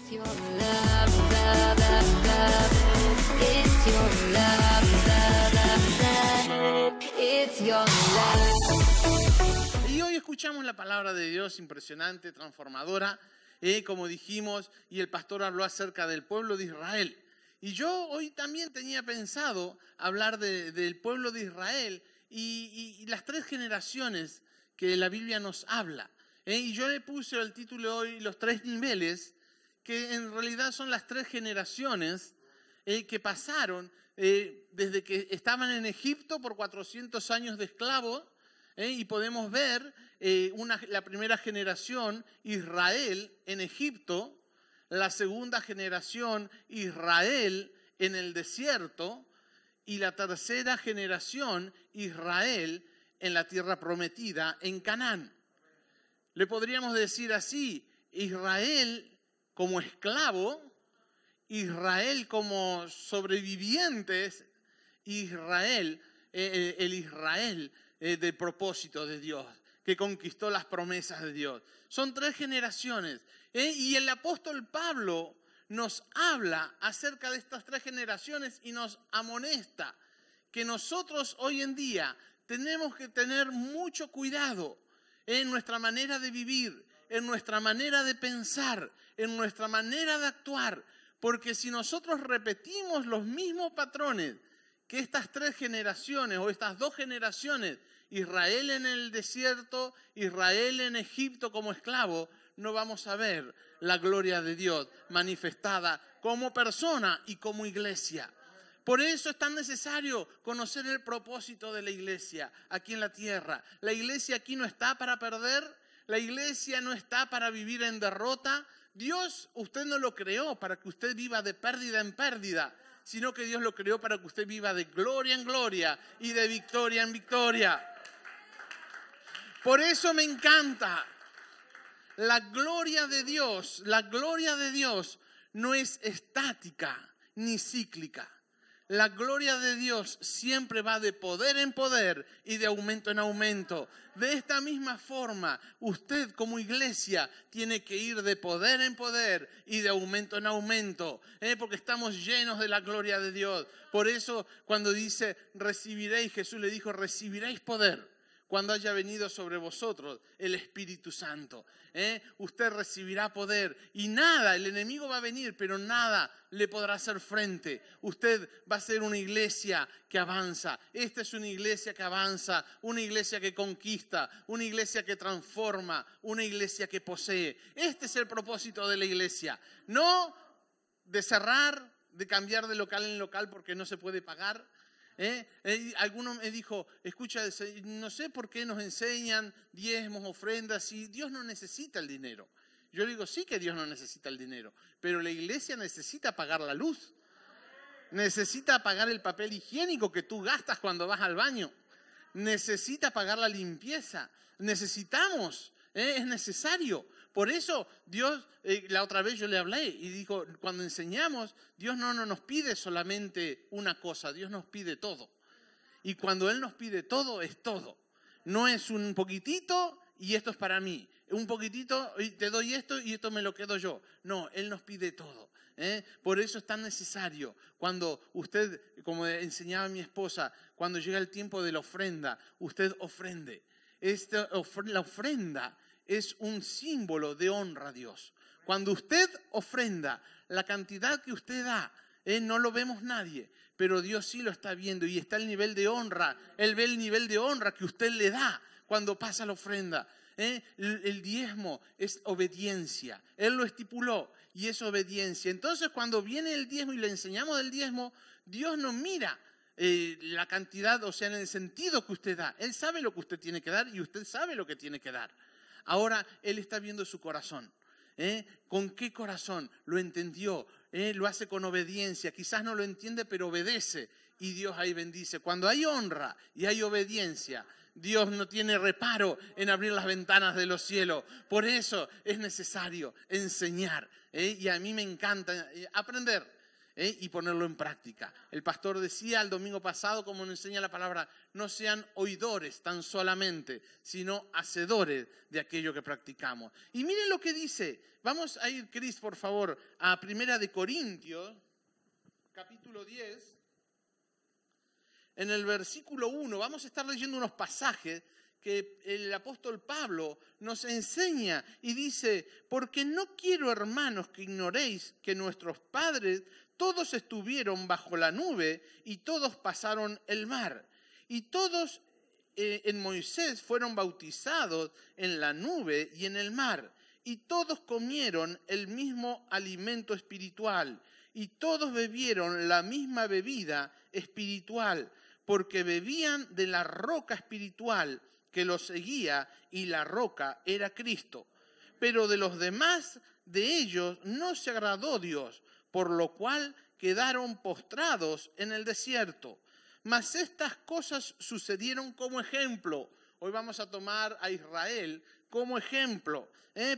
It's your love, love, love, love. It's your love, love, love, love. It's your love. Y hoy escuchamos la palabra de Dios impresionante, transformadora, como dijimos, y el pastor habló acerca del pueblo de Israel. Y yo hoy también tenía pensado hablar del pueblo de Israel y las 3 generaciones que la Biblia nos habla. Y yo le puse el título hoy, los 3 niveles, que en realidad son las 3 generaciones que pasaron desde que estaban en Egipto por 400 años de esclavos, y podemos ver la primera generación, Israel en Egipto, la segunda generación, Israel en el desierto, y la tercera generación, Israel en la tierra prometida, en Canaán. Le podríamos decir así: Israel como esclavo, Israel como sobrevivientes, Israel, el Israel del propósito de Dios, que conquistó las promesas de Dios. Son 3 generaciones. Y el apóstol Pablo nos habla acerca de estas 3 generaciones y nos amonesta que nosotros hoy en día tenemos que tener mucho cuidado en nuestra manera de vivir, en nuestra manera de pensar, en nuestra manera de actuar, porque si nosotros repetimos los mismos patrones que estas 3 generaciones o estas 2 generaciones, Israel en el desierto, Israel en Egipto como esclavo, no vamos a ver la gloria de Dios manifestada como persona y como iglesia. Por eso es tan necesario conocer el propósito de la iglesia aquí en la tierra. La iglesia aquí no está para perder, la iglesia no está para vivir en derrota. Dios, usted no lo creó para que usted viva de pérdida en pérdida, sino que Dios lo creó para que usted viva de gloria en gloria y de victoria en victoria. Por eso me encanta. La gloria de Dios no es estática ni cíclica. La gloria de Dios siempre va de poder en poder y de aumento en aumento. De esta misma forma, usted como iglesia tiene que ir de poder en poder y de aumento en aumento, porque estamos llenos de la gloria de Dios. Por eso cuando dice recibiréis, Jesús le dijo recibiréis poder cuando haya venido sobre vosotros el Espíritu Santo. Usted recibirá poder y nada, el enemigo va a venir, pero nada le podrá hacer frente. Usted va a ser una iglesia que avanza. Esta es una iglesia que avanza, una iglesia que conquista, una iglesia que transforma, una iglesia que posee. Este es el propósito de la iglesia. No de cerrar, de cambiar de local en local porque no se puede pagar. Alguno me dijo, escucha, no sé por qué nos enseñan diezmos, ofrendas, y Dios no necesita el dinero. Yo digo, sí que Dios no necesita el dinero, pero la iglesia necesita pagar la luz, necesita pagar el papel higiénico que tú gastas cuando vas al baño, necesita pagar la limpieza, necesitamos, es necesario. Por eso Dios, la otra vez yo le hablé y dijo, cuando enseñamos, Dios no nos pide solamente una cosa, Dios nos pide todo. Y cuando Él nos pide todo, es todo. No es un poquitito y esto es para mí. Un poquitito y te doy esto y esto me lo quedo yo. No, Él nos pide todo. Por eso es tan necesario cuando usted, como enseñaba mi esposa, cuando llega el tiempo de la ofrenda, usted ofrende. La ofrenda es un símbolo de honra a Dios. Cuando usted ofrenda, la cantidad que usted da, no lo vemos nadie, pero Dios sí lo está viendo y está el nivel de honra. Él ve el nivel de honra que usted le da cuando pasa la ofrenda. El diezmo es obediencia. Él lo estipuló y es obediencia. Entonces, cuando viene el diezmo y le enseñamos del diezmo, Dios no mira la cantidad, o sea, en el sentido que usted da. Él sabe lo que usted tiene que dar y usted sabe lo que tiene que dar. Ahora Él está viendo su corazón. ¿Con qué corazón? Lo entendió. Lo hace con obediencia. Quizás no lo entiende, pero obedece. Y Dios ahí bendice. Cuando hay honra y hay obediencia, Dios no tiene reparo en abrir las ventanas de los cielos. Por eso es necesario enseñar. Y a mí me encanta aprender. y ponerlo en práctica. El pastor decía el domingo pasado, como nos enseña la palabra, no sean oidores tan solamente, sino hacedores de aquello que practicamos. Y miren lo que dice. Vamos a ir, Cris, por favor, a 1 Corintios, capítulo 10. En el versículo 1 vamos a estar leyendo unos pasajes que el apóstol Pablo nos enseña y dice: porque no quiero, hermanos, que ignoréis que nuestros padres todos estuvieron bajo la nube y todos pasaron el mar. Y todos en Moisés fueron bautizados en la nube y en el mar. Y todos comieron el mismo alimento espiritual. Y todos bebieron la misma bebida espiritual, porque bebían de la roca espiritual que los seguía, y la roca era Cristo. Pero de los demás de ellos no se agradó Dios, por lo cual quedaron postrados en el desierto. Mas estas cosas sucedieron como ejemplo. Hoy vamos a tomar a Israel como ejemplo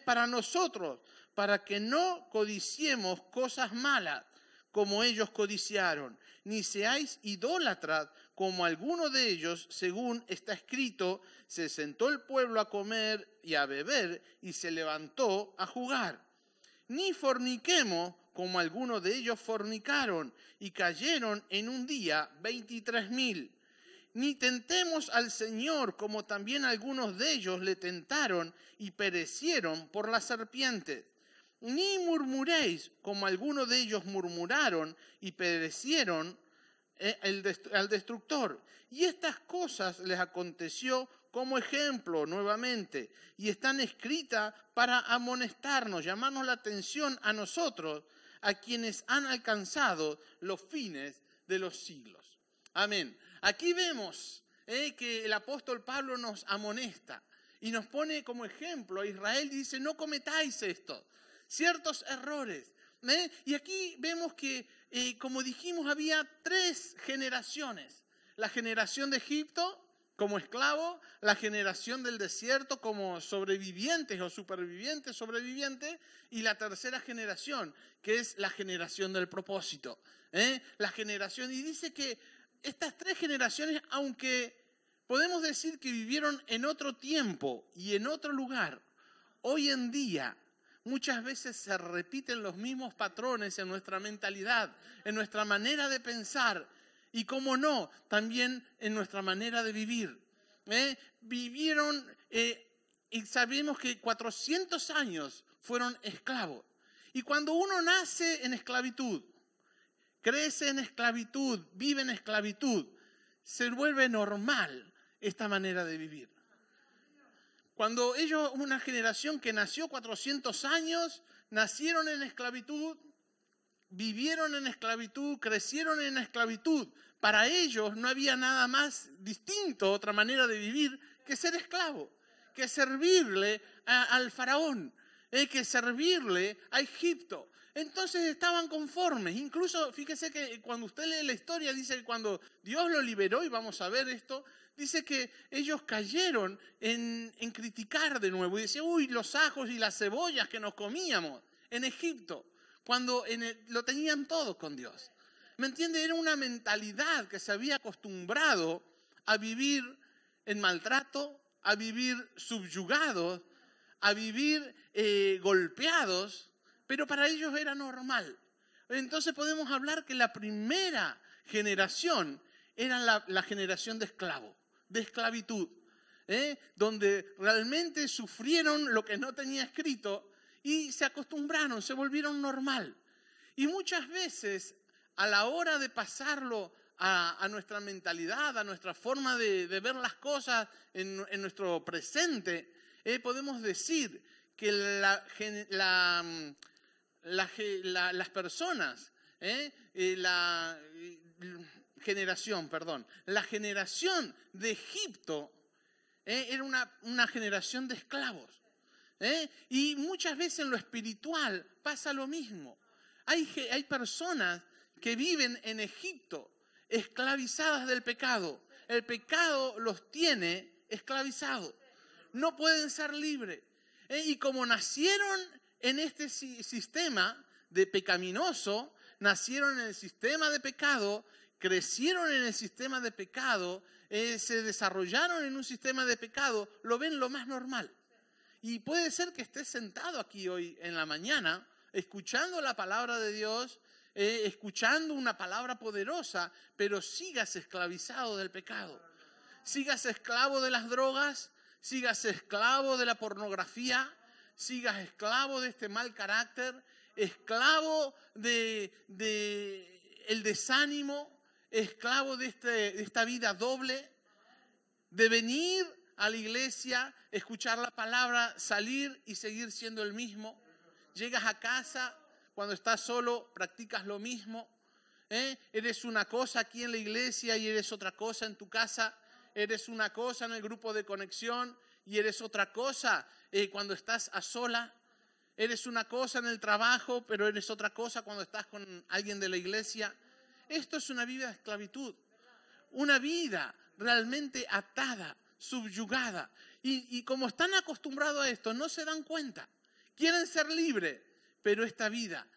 para nosotros, para que no codiciemos cosas malas como ellos codiciaron, ni seáis idólatras como alguno de ellos, según está escrito: se sentó el pueblo a comer y a beber, y se levantó a jugar. Ni forniquemos como algunos de ellos fornicaron, y cayeron en un día 23,000. Ni tentemos al Señor, como también algunos de ellos le tentaron y perecieron por las serpientes. Ni murmuréis, como algunos de ellos murmuraron y perecieron al destructor. Y estas cosas les aconteció como ejemplo nuevamente, y están escritas para amonestarnos, llamarnos la atención a nosotros, a quienes han alcanzado los fines de los siglos. Amén. Aquí vemos que el apóstol Pablo nos amonesta y nos pone como ejemplo a Israel. Dice: no cometáis esto, ciertos errores. Y aquí vemos que, como dijimos, había 3 generaciones. La generación de Egipto como esclavo, la generación del desierto como sobrevivientes o supervivientes, sobrevivientes, y la tercera generación, que es la generación del propósito. La generación, y dice que estas 3 generaciones, aunque podemos decir que vivieron en otro tiempo y en otro lugar, hoy en día muchas veces se repiten los mismos patrones en nuestra mentalidad, en nuestra manera de pensar y, cómo no, también en nuestra manera de vivir. Vivieron y sabemos que 400 años fueron esclavos. Y cuando uno nace en esclavitud, crece en esclavitud, vive en esclavitud, se vuelve normal esta manera de vivir. Cuando ellos, una generación que nació 400 años, nacieron en esclavitud, vivieron en esclavitud, crecieron en esclavitud. Para ellos no había nada más distinto, otra manera de vivir, que ser esclavo, que servirle al faraón, que servirle a Egipto. Entonces estaban conformes. Incluso, fíjese que cuando usted lee la historia, dice que cuando Dios lo liberó, y vamos a ver esto, dice que ellos cayeron en criticar de nuevo. Y decían: uy, los ajos y las cebollas que nos comíamos en Egipto, cuando lo tenían todo con Dios. ¿Me entiende? Era una mentalidad que se había acostumbrado a vivir en maltrato, a vivir subyugados, a vivir golpeados, pero para ellos era normal. Entonces podemos hablar que la primera generación era la generación de esclavos, de esclavitud, donde realmente sufrieron lo que no tenía escrito y se acostumbraron, se volvieron normal. Y muchas veces, a la hora de pasarlo a nuestra mentalidad, a nuestra forma de ver las cosas en nuestro presente, podemos decir que las personas, la generación de Egipto era una generación de esclavos. Y muchas veces en lo espiritual pasa lo mismo. Hay personas que viven en Egipto esclavizadas del pecado. El pecado los tiene esclavizados. No pueden ser libres. Y como nacieron en este sistema de pecaminoso, nacieron en el sistema de pecado, crecieron en el sistema de pecado, se desarrollaron en un sistema de pecado, lo ven lo más normal. Y puede ser que estés sentado aquí hoy en la mañana, escuchando la palabra de Dios, escuchando una palabra poderosa, pero sigas esclavizado del pecado. Sigas esclavo de las drogas, sigas esclavo de la pornografía, sigas esclavo de este mal carácter, esclavo de el desánimo, esclavo de esta vida doble, de venir a la iglesia, escuchar la palabra, salir y seguir siendo el mismo. Llegas a casa, cuando estás solo, practicas lo mismo. Eres una cosa aquí en la iglesia y eres otra cosa en tu casa. Eres una cosa en el grupo de conexión y eres otra cosa cuando estás a sola. Eres una cosa en el trabajo, pero eres otra cosa cuando estás con alguien de la iglesia. Esto es una vida de esclavitud. Una vida realmente atada, subyugada. Y como están acostumbrados a esto, no se dan cuenta. Quieren ser libres, pero esta vida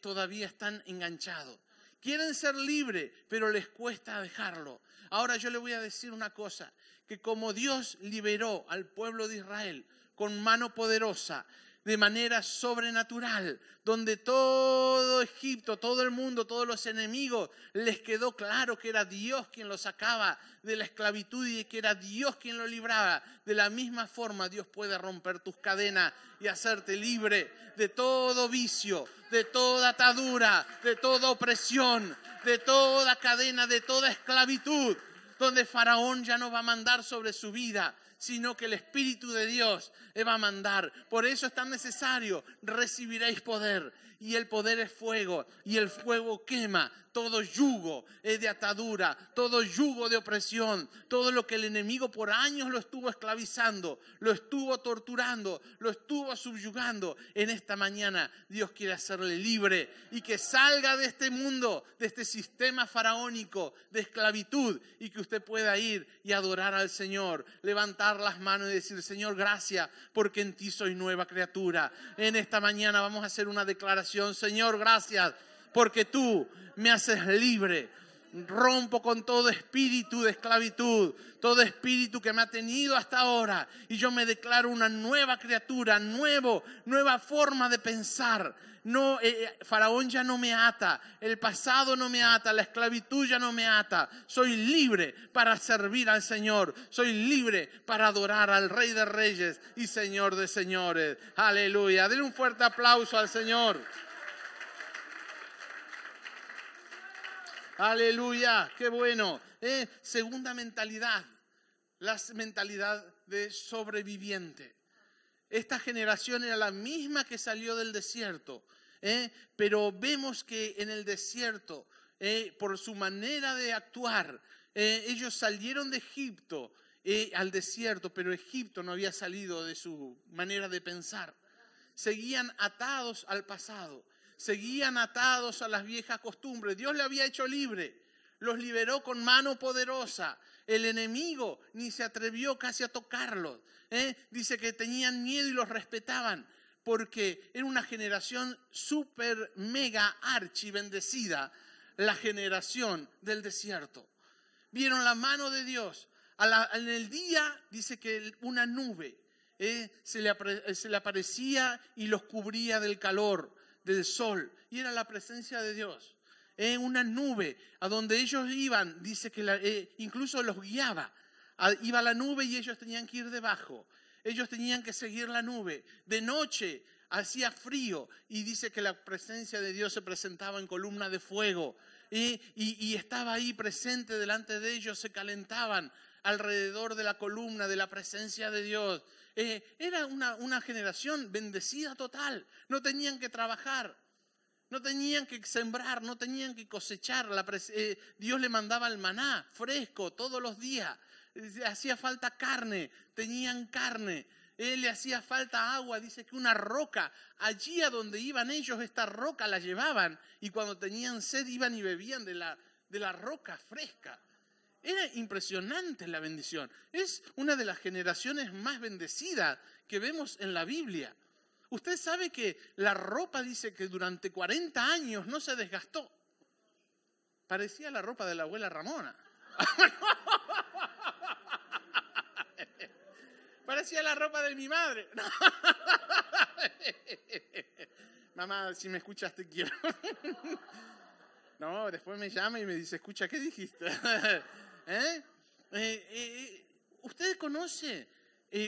todavía están enganchados. Quieren ser libres, pero les cuesta dejarlo. Ahora yo le voy a decir una cosa, que como Dios liberó al pueblo de Israel con mano poderosa, de manera sobrenatural, donde todo Egipto, todo el mundo, todos los enemigos, les quedó claro que era Dios quien los sacaba de la esclavitud y que era Dios quien los libraba. De la misma forma, Dios puede romper tus cadenas y hacerte libre de todo vicio, de toda atadura, de toda opresión, de toda cadena, de toda esclavitud, donde Faraón ya no va a mandar sobre su vida, sino que el Espíritu de Dios va a mandar. Por eso es tan necesario, recibiréis poder. Y el poder es fuego, y el fuego quema todo yugo de atadura, todo yugo de opresión, todo lo que el enemigo por años lo estuvo esclavizando, lo estuvo torturando, lo estuvo subyugando. En esta mañana Dios quiere hacerle libre y que salga de este mundo, de este sistema faraónico de esclavitud, y que usted pueda ir y adorar al Señor, levantar las manos y decir: Señor, gracias, porque en ti soy nueva criatura. En esta mañana vamos a hacer una declaración: Señor, gracias, porque tú me haces libre. Rompo con todo espíritu de esclavitud, todo espíritu que me ha tenido hasta ahora, y yo me declaro una nueva criatura, nueva forma de pensar. No, Faraón ya no me ata, el pasado no me ata, la esclavitud ya no me ata. Soy libre para servir al Señor, soy libre para adorar al Rey de Reyes y Señor de Señores. Aleluya, denle un fuerte aplauso al Señor. Aleluya, qué bueno. Segunda mentalidad, la mentalidad de sobreviviente. Esta generación era la misma que salió del desierto, pero vemos que en el desierto, por su manera de actuar, ellos salieron de Egipto al desierto, pero Egipto no había salido de su manera de pensar. Seguían atados al pasado. Seguían atados a las viejas costumbres. Dios le había hecho libre, los liberó con mano poderosa. El enemigo ni se atrevió casi a tocarlos. Dice que tenían miedo y los respetaban, porque era una generación súper, mega, archi bendecida, la generación del desierto. Vieron la mano de Dios. En el día dice que una nube se le aparecía y los cubría del calor del sol, y era la presencia de Dios. Una nube a donde ellos iban, dice que incluso los guiaba. Iba la nube y ellos tenían que ir debajo. Ellos tenían que seguir la nube. De noche hacía frío y dice que la presencia de Dios se presentaba en columna de fuego y estaba ahí presente delante de ellos. Se calentaban alrededor de la columna de la presencia de Dios. Era una generación bendecida total. No tenían que trabajar, no tenían que sembrar, no tenían que cosechar. Dios le mandaba el maná fresco todos los días. Hacía falta carne, tenían carne. Le hacía falta agua, dice que una roca, allí a donde iban ellos, esta roca la llevaban, y cuando tenían sed iban y bebían de la roca fresca. Era impresionante la bendición. Es una de las generaciones más bendecidas que vemos en la Biblia. Usted sabe que la ropa dice que durante 40 años no se desgastó. Parecía la ropa de la abuela Ramona. Parecía la ropa de mi madre. Mamá, si me escuchas te quiero. No, después me llama y me dice, escucha, ¿qué dijiste? ¿Usted conoce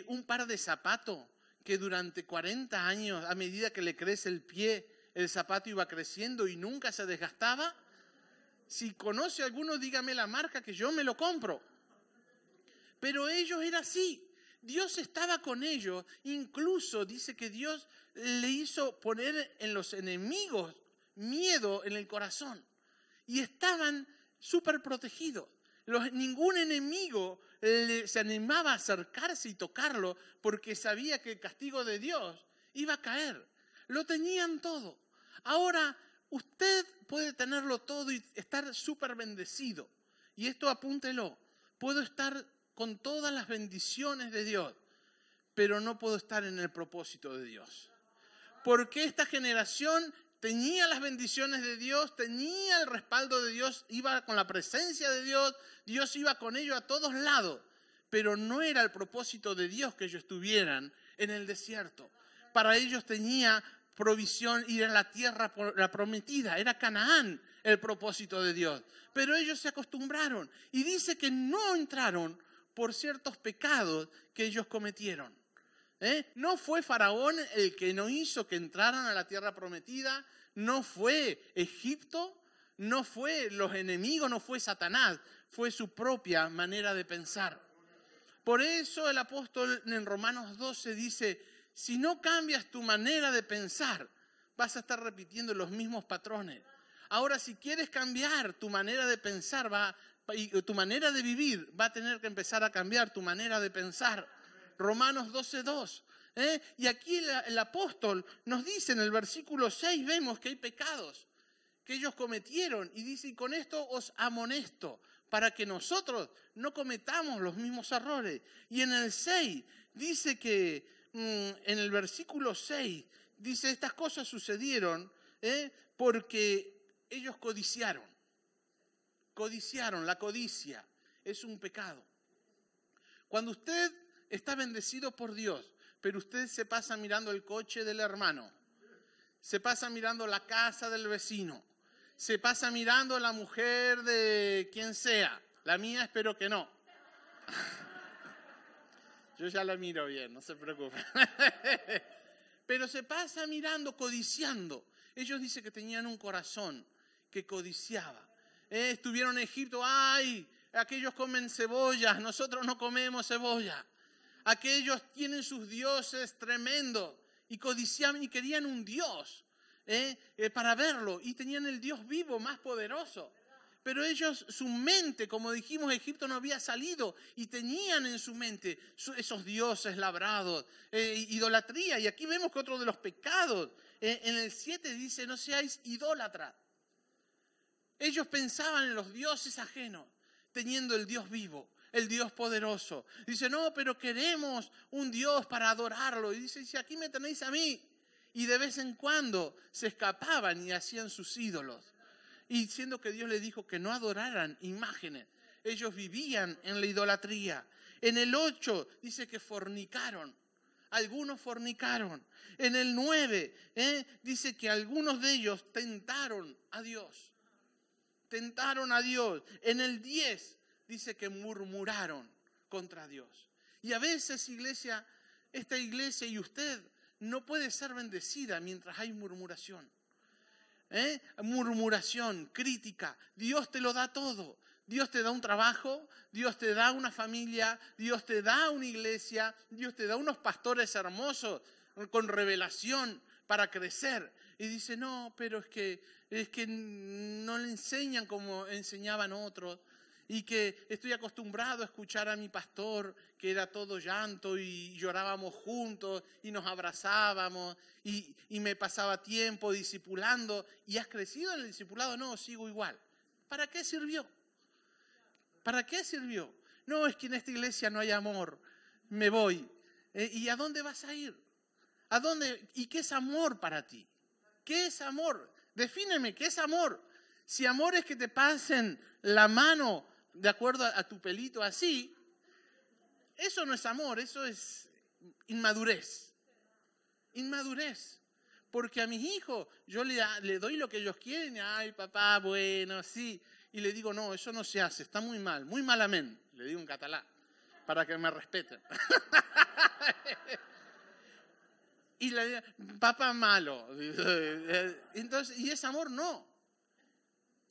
un par de zapatos que durante 40 años, a medida que le crece el pie, el zapato iba creciendo y nunca se desgastaba? Si conoce alguno, dígame la marca que yo me lo compro. Pero ellos era así. Dios estaba con ellos. Incluso dice que Dios le hizo poner en los enemigos miedo en el corazón. Y estaban súper protegidos. Ningún enemigo se animaba a acercarse y tocarlo porque sabía que el castigo de Dios iba a caer. Lo tenían todo. Ahora, usted puede tenerlo todo y estar súper bendecido. Y esto apúntelo. Puedo estar con todas las bendiciones de Dios, pero no puedo estar en el propósito de Dios. Porque esta generación tenía las bendiciones de Dios, tenía el respaldo de Dios, iba con la presencia de Dios, Dios iba con ellos a todos lados, pero no era el propósito de Dios que ellos estuvieran en el desierto. Para ellos tenía provisión ir a la tierra la prometida, era Canaán el propósito de Dios. Pero ellos se acostumbraron y dice que no entraron por ciertos pecados que ellos cometieron. No fue Faraón el que no hizo que entraran a la tierra prometida, no fue Egipto, no fue los enemigos, no fue Satanás, fue su propia manera de pensar. Por eso el apóstol en Romanos 12 dice, si no cambias tu manera de pensar, vas a estar repitiendo los mismos patrones. Ahora, si quieres cambiar tu manera de pensar, y tu manera de vivir, va a tener que empezar a cambiar tu manera de pensar. Romanos 12:2. Y aquí el apóstol nos dice en el versículo 6, vemos que hay pecados que ellos cometieron. Y dice, y con esto os amonesto, para que nosotros no cometamos los mismos errores. Y en el 6 dice que, en el versículo 6, dice, estas cosas sucedieron porque ellos codiciaron. La codicia es un pecado. Cuando usted está bendecido por Dios, pero usted se pasa mirando el coche del hermano, se pasa mirando la casa del vecino, se pasa mirando la mujer de quien sea, la mía espero que no. Yo ya la miro bien, no se preocupe. Pero se pasa mirando, codiciando. Ellos dicen que tenían un corazón que codiciaba. Estuvieron en Egipto, ¡ay! Aquellos comen cebollas, nosotros no comemos cebolla. Aquellos tienen sus dioses tremendos y codiciaban y querían un Dios para verlo. Y tenían el Dios vivo más poderoso. Pero ellos, su mente, como dijimos, Egipto no había salido y tenían en su mente esos dioses labrados, idolatría. Y aquí vemos que otro de los pecados, en el 7 dice, no seáis idólatras. Ellos pensaban en los dioses ajenos, teniendo el Dios vivo, el Dios poderoso. Dice, no, pero queremos un Dios para adorarlo. Y dice, si aquí me tenéis a mí. Y de vez en cuando se escapaban y hacían sus ídolos. Y siendo que Dios les dijo que no adoraran imágenes, ellos vivían en la idolatría. En el 8 dice que fornicaron. Algunos fornicaron. En el 9 dice que algunos de ellos tentaron a Dios. Tentaron a Dios. En el 10 dice que murmuraron contra Dios. Y a veces, iglesia, esta iglesia y usted no puede ser bendecida mientras hay murmuración. Murmuración, crítica. Dios te lo da todo. Dios te da un trabajo, Dios te da una familia, Dios te da una iglesia, Dios te da unos pastores hermosos con revelación para crecer. Y dice, no, pero es que no le enseñan como enseñaban otros. Y que estoy acostumbrado a escuchar a mi pastor, que era todo llanto y llorábamos juntos y nos abrazábamos y me pasaba tiempo discipulando. ¿Y has crecido en el discipulado? No, sigo igual. ¿Para qué sirvió? ¿Para qué sirvió? No, es que en esta iglesia no hay amor. Me voy. ¿Y a dónde vas a ir? ¿A dónde? ¿Y qué es amor para ti? ¿Qué es amor? Defíneme, ¿qué es amor? Si amor es que te pasen la mano de acuerdo a tu pelito así, eso no es amor, eso es inmadurez. Inmadurez. Porque a mis hijos yo le doy lo que ellos quieren. Ay, papá, bueno, sí. Y le digo, no, eso no se hace, está muy mal, amén. Le digo en catalán, para que me respeten. Y le digo, papá malo. Entonces, ¿y es amor? No.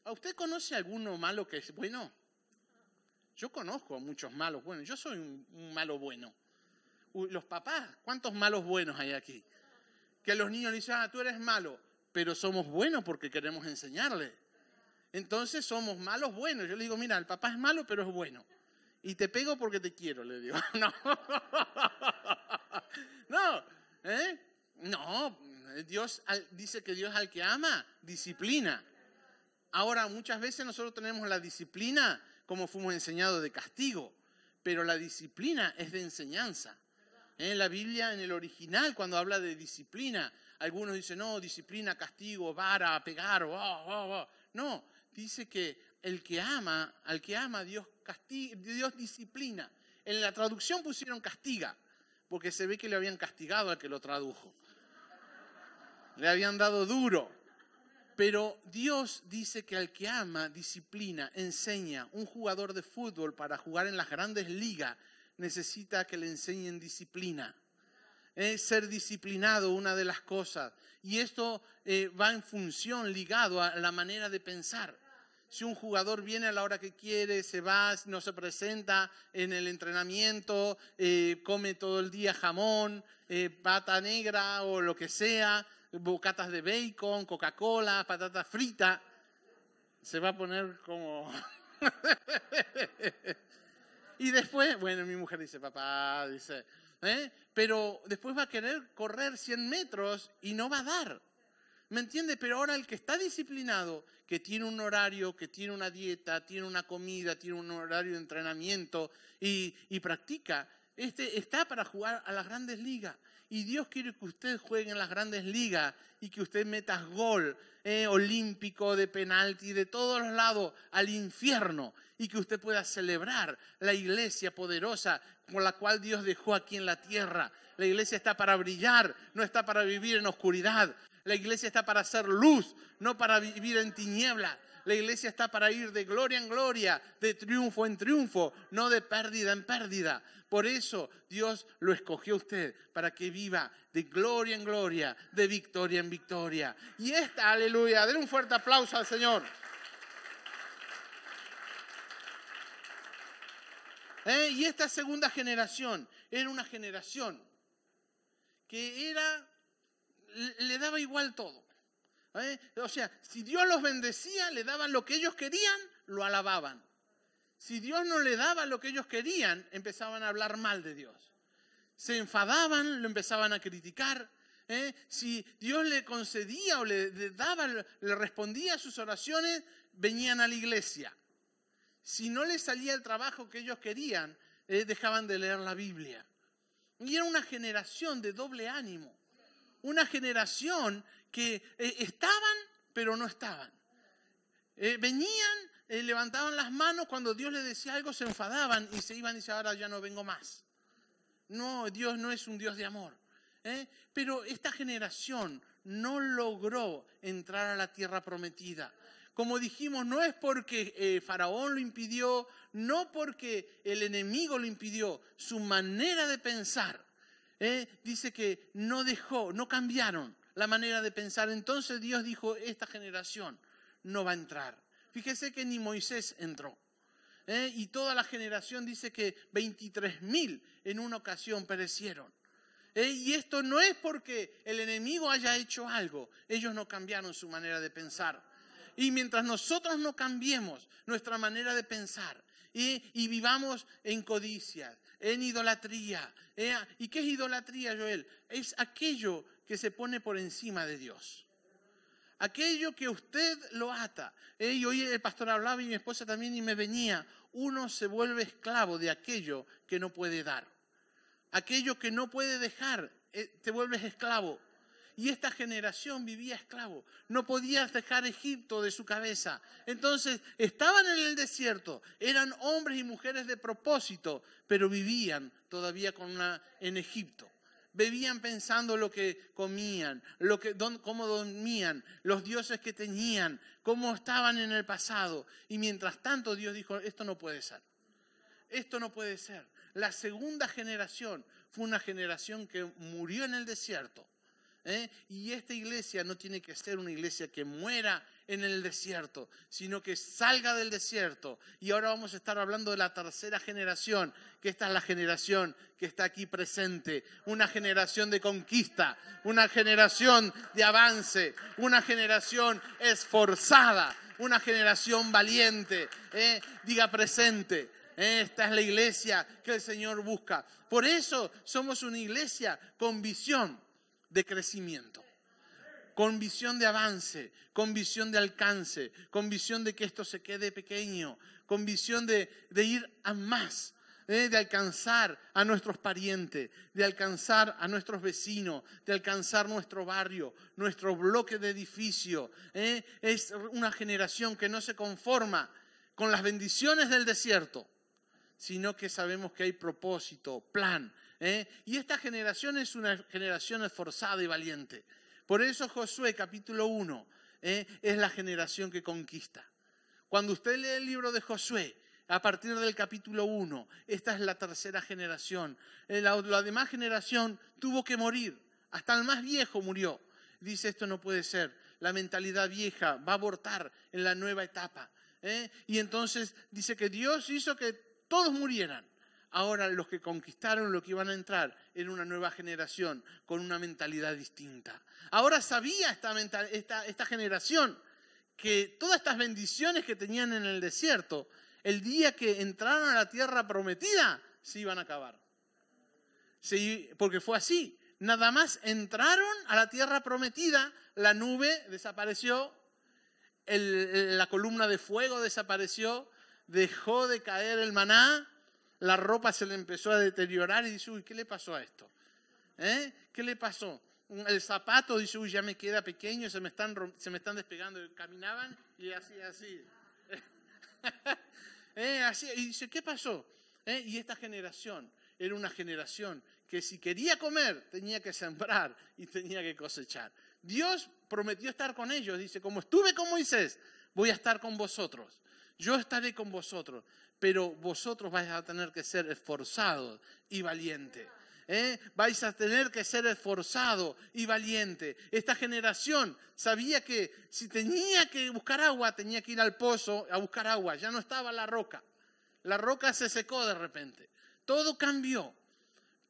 ¿A usted conoce alguno malo que es bueno? Yo conozco a muchos malos buenos. Yo soy un malo bueno. Los papás, ¿cuántos malos buenos hay aquí? Que los niños le dicen, tú eres malo, pero somos buenos porque queremos enseñarle. Entonces somos malos buenos. Yo le digo, mira, el papá es malo, pero es bueno. Y te pego porque te quiero, le digo. No. No. No. Dios dice que Dios al que ama, disciplina. Ahora, muchas veces nosotros tenemos la disciplina como fuimos enseñados de castigo, pero la disciplina es de enseñanza. En la Biblia, en el original, cuando habla de disciplina, algunos dicen, no, disciplina, castigo, vara, pegar, no, dice que al que ama, Dios castiga, Dios disciplina. En la traducción pusieron castiga, porque se ve que le habían castigado al que lo tradujo. Le habían dado duro. Pero Dios dice que al que ama, disciplina, enseña. Un jugador de fútbol para jugar en las grandes ligas necesita que le enseñen disciplina. Es ser disciplinado una de las cosas. Y esto va en función, ligado a la manera de pensar. Si un jugador viene a la hora que quiere, se va, no se presenta en el entrenamiento, come todo el día jamón, pata negra o lo que sea, bocatas de bacon, Coca-Cola, patatas fritas, se va a poner como... Y después, bueno, mi mujer dice, papá, dice, pero después va a querer correr 100 metros y no va a dar. ¿Me entiende? Pero ahora el que está disciplinado, que tiene un horario, que tiene una dieta, tiene una comida, tiene un horario de entrenamiento y practica, está para jugar a las grandes ligas. Y Dios quiere que usted juegue en las grandes ligas y que usted meta gol olímpico, de penalti, de todos los lados, al infierno. Y que usted pueda celebrar la iglesia poderosa con la cual Dios dejó aquí en la tierra. La iglesia está para brillar, no está para vivir en oscuridad. La iglesia está para hacer luz, no para vivir en tinieblas. La iglesia está para ir de gloria en gloria, de triunfo en triunfo, no de pérdida en pérdida. Por eso Dios lo escogió a usted, para que viva de gloria en gloria, de victoria en victoria. Y aleluya, denle un fuerte aplauso al Señor. Y esta segunda generación era una generación que le daba igual todo. O sea, si Dios los bendecía, le daban lo que ellos querían, lo alababan. Si Dios no le daba lo que ellos querían, empezaban a hablar mal de Dios. Se enfadaban, lo empezaban a criticar. Si Dios le concedía o le respondía a sus oraciones, venían a la iglesia. Si no les salía el trabajo que ellos querían, dejaban de leer la Biblia. Y era una generación de doble ánimo. Una generación que estaban, pero no estaban. Venían, levantaban las manos, cuando Dios les decía algo se enfadaban y se iban y decían, ahora ya no vengo más. No, Dios no es un Dios de amor. Pero esta generación no logró entrar a la tierra prometida. Como dijimos, no es porque Faraón lo impidió, no porque el enemigo lo impidió, su manera de pensar. Dice que no cambiaron la manera de pensar. Entonces Dios dijo, esta generación no va a entrar. Fíjese que ni Moisés entró. Y toda la generación dice que 23.000 en una ocasión perecieron. Y esto no es porque el enemigo haya hecho algo. Ellos no cambiaron su manera de pensar. Y mientras nosotros no cambiemos nuestra manera de pensar y vivamos en codicias, en idolatría. ¿Y qué es idolatría, Joel? Es aquello que se pone por encima de Dios. Aquello que usted lo ata. Y hoy el pastor hablaba y mi esposa también y me venía. Uno se vuelve esclavo de aquello que no puede dar. Aquello que no puede dejar te vuelves esclavo. Y esta generación vivía esclavo. No podía dejar Egipto de su cabeza. Entonces estaban en el desierto. Eran hombres y mujeres de propósito, pero vivían todavía en Egipto. Vivían pensando lo que comían, cómo dormían, los dioses que tenían, cómo estaban en el pasado. Y mientras tanto Dios dijo, esto no puede ser. Esto no puede ser. La segunda generación fue una generación que murió en el desierto. Y esta iglesia no tiene que ser una iglesia que muera en el desierto, sino que salga del desierto. Y ahora vamos a estar hablando de la tercera generación, que esta es la generación que está aquí presente. Una generación de conquista, una generación de avance, una generación esforzada, una generación valiente. Diga presente. Esta es la iglesia que el Señor busca. Por eso somos una iglesia con visión de crecimiento, con visión de avance, con visión de alcance, con visión de que esto se quede pequeño, con visión de ir a más, de alcanzar a nuestros parientes, de alcanzar a nuestros vecinos, de alcanzar nuestro barrio, nuestro bloque de edificio. Es una generación que no se conforma con las bendiciones del desierto, sino que sabemos que hay propósito, plan. Y esta generación es una generación esforzada y valiente. Por eso Josué capítulo 1 es la generación que conquista. Cuando usted lee el libro de Josué, a partir del capítulo 1, esta es la tercera generación. La demás generación tuvo que morir, hasta el más viejo murió. Dice, esto no puede ser, la mentalidad vieja va a abortar en la nueva etapa. Y entonces dice que Dios hizo que todos murieran. Ahora los que conquistaron, lo que iban a entrar, era una nueva generación con una mentalidad distinta. Ahora sabía esta generación que todas estas bendiciones que tenían en el desierto, el día que entraron a la tierra prometida, se iban a acabar. Porque fue así. Nada más entraron a la tierra prometida, la nube desapareció, la columna de fuego desapareció, dejó de caer el maná, la ropa se le empezó a deteriorar y dice, uy, ¿qué le pasó a esto? ¿Qué le pasó? El zapato dice, uy, ya me queda pequeño, se me están despegando. Caminaban y así. Así. Y dice, ¿qué pasó? Y esta generación era una generación que si quería comer tenía que sembrar y tenía que cosechar. Dios prometió estar con ellos. Dice, como estuve con Moisés, voy a estar con vosotros. Yo estaré con vosotros, pero vosotros vais a tener que ser esforzados y valientes. Vais a tener que ser esforzados y valientes. Esta generación sabía que si tenía que buscar agua, tenía que ir al pozo a buscar agua. Ya no estaba la roca. La roca se secó de repente. Todo cambió.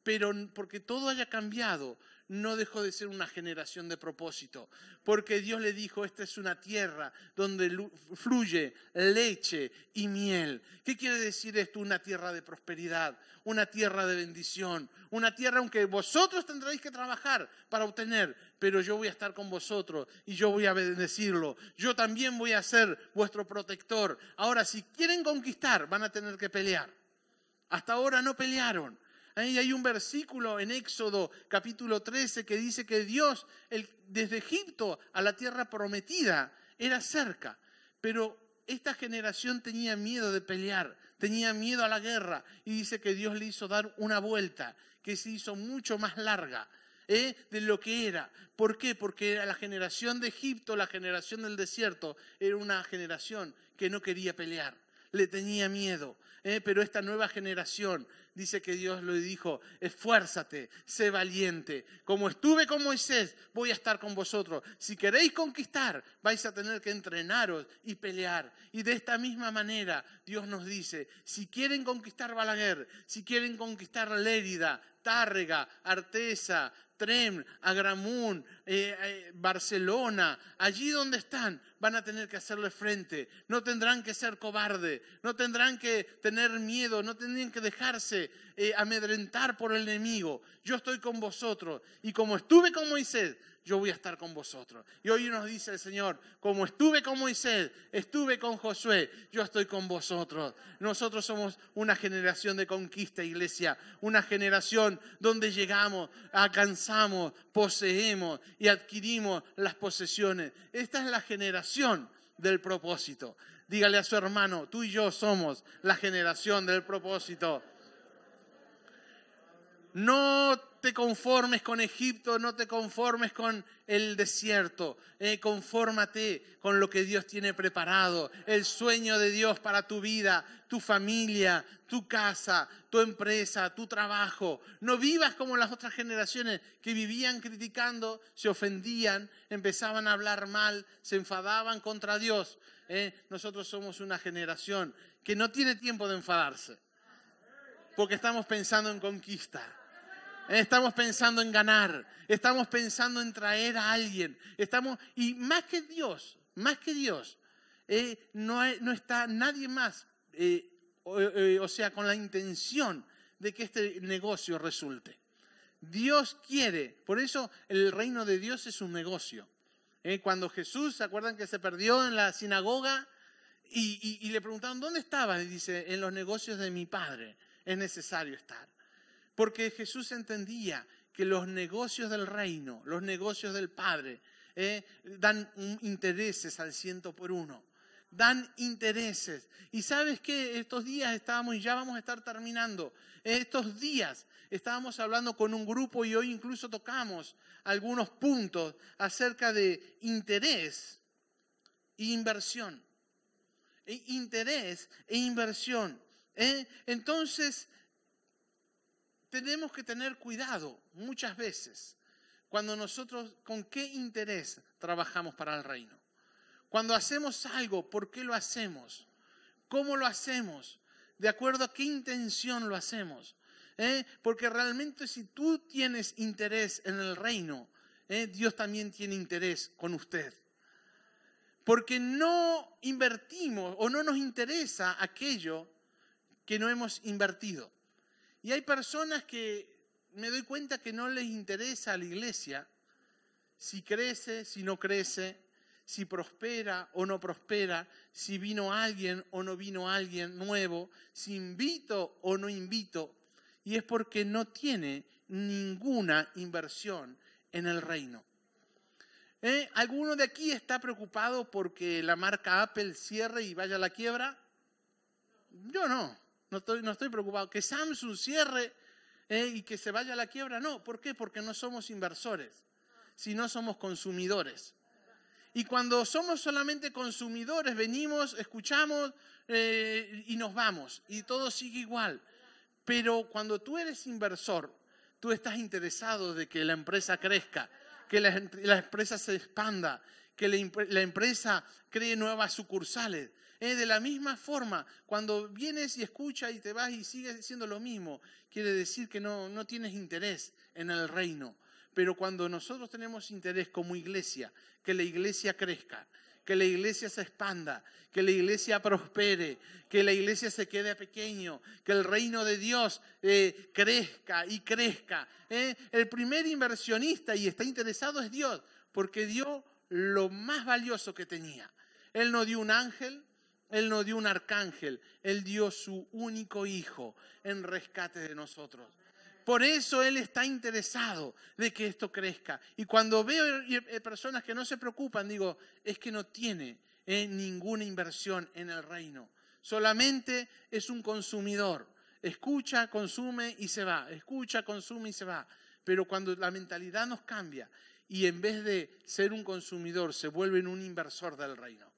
Pero porque todo haya cambiado, no dejó de ser una generación de propósito. Porque Dios le dijo, esta es una tierra donde fluye leche y miel. ¿Qué quiere decir esto? Una tierra de prosperidad, una tierra de bendición, una tierra aunque vosotros tendréis que trabajar para obtener, pero yo voy a estar con vosotros y yo voy a bendecirlo. Yo también voy a ser vuestro protector. Ahora, si quieren conquistar, van a tener que pelear. Hasta ahora no pelearon. Ahí hay un versículo en Éxodo capítulo 13 que dice que Dios, desde Egipto a la tierra prometida, era cerca. Pero esta generación tenía miedo de pelear, tenía miedo a la guerra. Y dice que Dios le hizo dar una vuelta que se hizo mucho más larga de lo que era. ¿Por qué? Porque la generación de Egipto, la generación del desierto, era una generación que no quería pelear. Le tenía miedo. Pero esta nueva generación dice que Dios le dijo, esfuérzate, sé valiente. Como estuve con Moisés, voy a estar con vosotros. Si queréis conquistar, vais a tener que entrenaros y pelear. Y de esta misma manera, Dios nos dice, si quieren conquistar Balaguer, si quieren conquistar Lérida, Tárrega, Artesa, Trem, Agramunt, Barcelona, allí donde están, van a tener que hacerle frente. No tendrán que ser cobardes, no tendrán que tener miedo, no tendrán que dejarse dejarse amedrentar por el enemigo. Yo estoy con vosotros. Y como estuve con Moisés, yo voy a estar con vosotros. Y hoy nos dice el Señor, como estuve con Moisés, estuve con Josué, yo estoy con vosotros. Nosotros somos una generación de conquista, iglesia. Una generación donde llegamos, alcanzamos, poseemos y adquirimos las posesiones. Esta es la generación del propósito. Dígale a su hermano, tú y yo somos la generación del propósito. No te conformes con Egipto, no te conformes con el desierto. Confórmate con lo que Dios tiene preparado. El sueño de Dios para tu vida, tu familia, tu casa, tu empresa, tu trabajo. No vivas como las otras generaciones que vivían criticando, se ofendían, empezaban a hablar mal, se enfadaban contra Dios. Nosotros somos una generación que no tiene tiempo de enfadarse, porque estamos pensando en conquista. Estamos pensando en ganar, estamos pensando en traer a alguien, y más que Dios, no está nadie más, o sea, con la intención de que este negocio resulte. Dios quiere, por eso el reino de Dios es un negocio. Cuando Jesús, ¿se acuerdan que se perdió en la sinagoga? Y le preguntaron, ¿dónde estaba? Y dice, en los negocios de mi Padre es necesario estar. Porque Jesús entendía que los negocios del reino, los negocios del Padre, dan intereses al 100%. Dan intereses. Y ¿sabes qué? Estos días ya vamos a estar terminando. Estos días estábamos hablando con un grupo y hoy incluso tocamos algunos puntos acerca de interés e inversión. Interés e inversión. Entonces, tenemos que tener cuidado muchas veces cuando nosotros con qué interés trabajamos para el reino. Cuando hacemos algo, ¿por qué lo hacemos? ¿Cómo lo hacemos? ¿De acuerdo a qué intención lo hacemos? Porque realmente si tú tienes interés en el reino, Dios también tiene interés con usted. Porque no invertimos o no nos interesa aquello que no hemos invertido. Y hay personas que me doy cuenta que no les interesa a la iglesia si crece, si no crece, si prospera o no prospera, si vino alguien o no vino alguien nuevo, si invito o no invito. Y es porque no tiene ninguna inversión en el reino. ¿Alguno de aquí está preocupado porque la marca Apple cierre y vaya a la quiebra? Yo no estoy preocupado. Que Samsung cierre y que se vaya a la quiebra, no. ¿Por qué? Porque no somos inversores, sino somos consumidores. Y cuando somos solamente consumidores, venimos, escuchamos y nos vamos. Y todo sigue igual. Pero cuando tú eres inversor, tú estás interesado de que la empresa crezca, que la empresa se expanda, que la empresa cree nuevas sucursales. De la misma forma, cuando vienes y escuchas y te vas y sigues haciendo lo mismo, quiere decir que no tienes interés en el reino. Pero cuando nosotros tenemos interés como iglesia, que la iglesia crezca, que la iglesia se expanda, que la iglesia prospere, que la iglesia se quede pequeño, que el reino de Dios crezca y crezca. El primer inversionista y está interesado es Dios, porque dio lo más valioso que tenía. Él no dio un ángel, Él no dio un arcángel, Él dio su único hijo en rescate de nosotros. Por eso Él está interesado de que esto crezca. Y cuando veo personas que no se preocupan, digo, es que no tiene ninguna inversión en el reino. Solamente es un consumidor. Escucha, consume y se va. Escucha, consume y se va. Pero cuando la mentalidad nos cambia y en vez de ser un consumidor se vuelve un inversor del reino.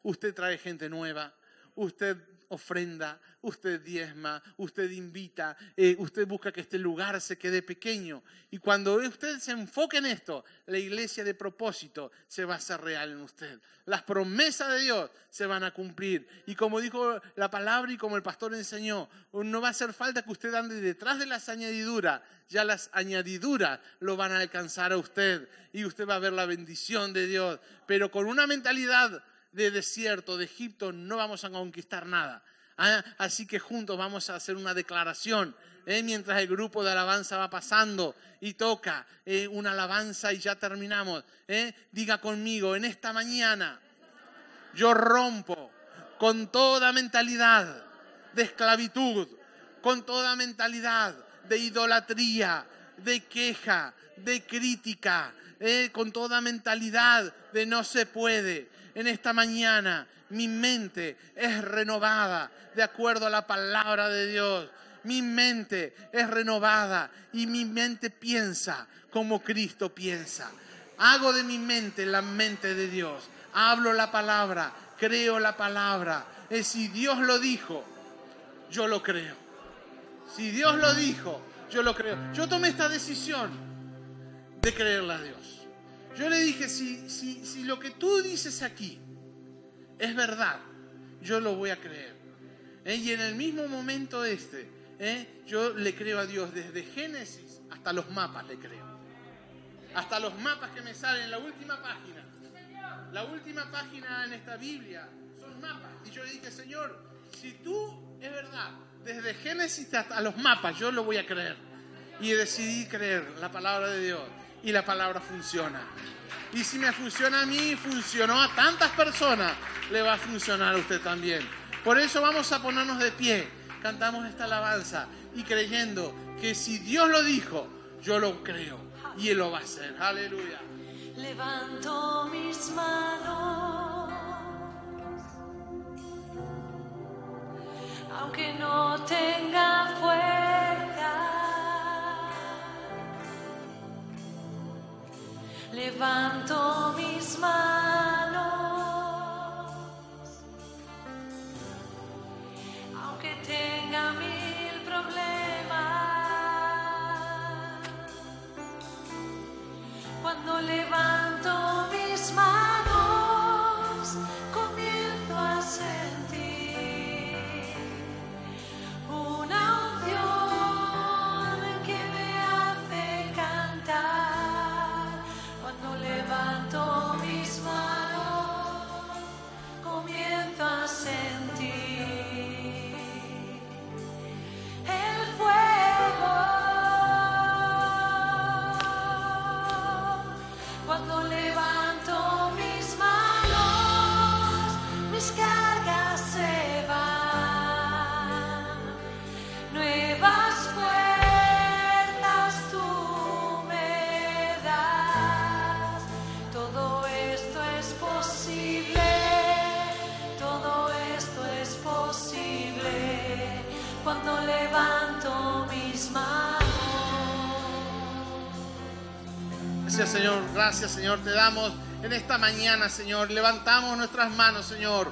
Usted trae gente nueva, usted ofrenda, usted diezma, usted invita, usted busca que este lugar se quede pequeño. Y cuando usted se enfoque en esto, la iglesia de propósito se va a hacer real en usted. Las promesas de Dios se van a cumplir. Y como dijo la palabra y como el pastor enseñó, no va a hacer falta que usted ande detrás de las añadiduras. Ya las añadiduras lo van a alcanzar a usted. Y usted va a ver la bendición de Dios. Pero con una mentalidad de desierto, de Egipto, no vamos a conquistar nada. Así que juntos vamos a hacer una declaración. Mientras el grupo de alabanza va pasando y toca una alabanza y ya terminamos. Diga conmigo, en esta mañana yo rompo con toda mentalidad de esclavitud, con toda mentalidad de idolatría, de queja, de crítica, con toda mentalidad de no se puede. En esta mañana mi mente es renovada de acuerdo a la palabra de Dios. Mi mente es renovada y mi mente piensa como Cristo piensa. Hago de mi mente la mente de Dios. Hablo la palabra, creo la palabra. Si Dios lo dijo, yo lo creo. Si Dios lo dijo, yo lo creo. Yo tomé esta decisión de creerle a Dios. Yo le dije, si lo que tú dices aquí es verdad, yo lo voy a creer. Y en el mismo momento yo le creo a Dios desde Génesis hasta los mapas le creo. Hasta los mapas que me salen en la última página. La última página en esta Biblia son mapas. Y yo le dije, Señor, si tú es verdad, desde Génesis hasta los mapas yo lo voy a creer. Y decidí creer la palabra de Dios. Y la palabra funciona. Y si me funciona a mí, funcionó a tantas personas, le va a funcionar a usted también. Por eso vamos a ponernos de pie. Cantamos esta alabanza y creyendo que si Dios lo dijo, yo lo creo y Él lo va a hacer. Aleluya. Levanto mis manos, aunque no tenga fuerza. Levanto mis manos, aunque tenga 1000 problemas. Cuando levanto mis manos, comienzo a sentir una unción que me hace cantar. Cuando levanto mis manos, comienzo a sentir el fuego. Cuando levanto mis manos, mis cargas se van. Nuevas fuerzas tú me das. Todo esto es posible. Todo esto es posible. Cuando levanto mis manos. Gracias Señor, te damos en esta mañana, Señor, levantamos nuestras manos, Señor.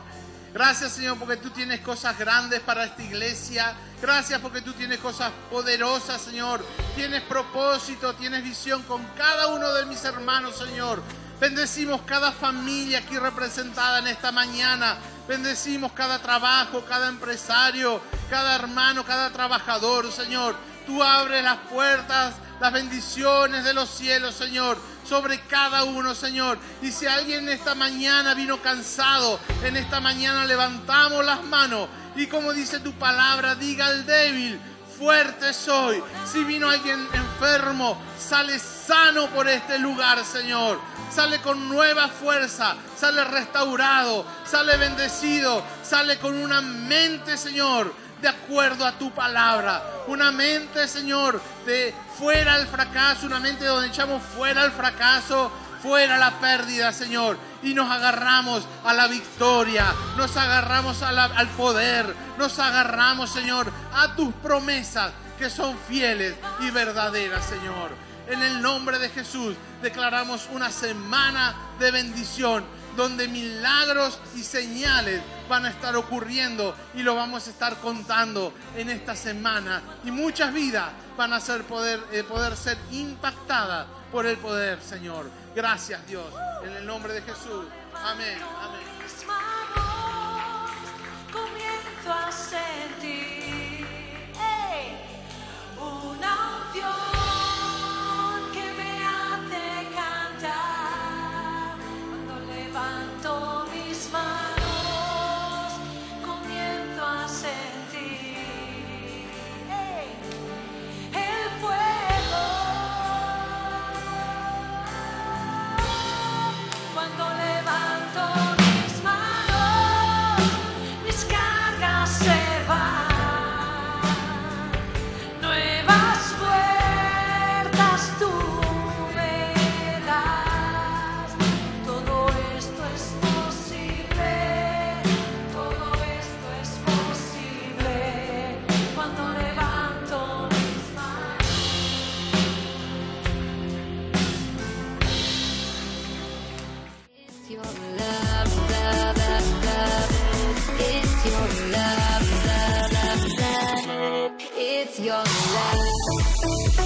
Gracias, Señor, porque tú tienes cosas grandes para esta iglesia. Gracias porque tú tienes cosas poderosas, Señor. Tienes propósito, tienes visión con cada uno de mis hermanos, Señor. Bendecimos cada familia aquí representada en esta mañana. Bendecimos cada trabajo, cada empresario, cada hermano, cada trabajador, Señor. Tú abres las puertas, las bendiciones de los cielos, Señor, sobre cada uno, Señor. Y si alguien esta mañana vino cansado, en esta mañana levantamos las manos y como dice tu palabra, diga al débil, fuerte soy. Si vino alguien enfermo, sale sano por este lugar, Señor. Sale con nueva fuerza, sale restaurado, sale bendecido, sale con una mente, Señor, de acuerdo a tu palabra. Una mente, Señor, de fuera el fracaso, una mente donde echamos fuera el fracaso, fuera la pérdida, Señor. Y nos agarramos a la victoria, nos agarramos al poder, nos agarramos, Señor, a tus promesas que son fieles y verdaderas, Señor. En el nombre de Jesús declaramos una semana de bendición donde milagros y señales van a estar ocurriendo y lo vamos a estar contando en esta semana. Y muchas vidas van a poder ser impactadas por el poder, Señor. Gracias, Dios. En el nombre de Jesús. Amén. Amén. Mis manos comienzo a sentir una unción que me hace cantar. Cuando levanto mis manos comienzo a sentir It's your love.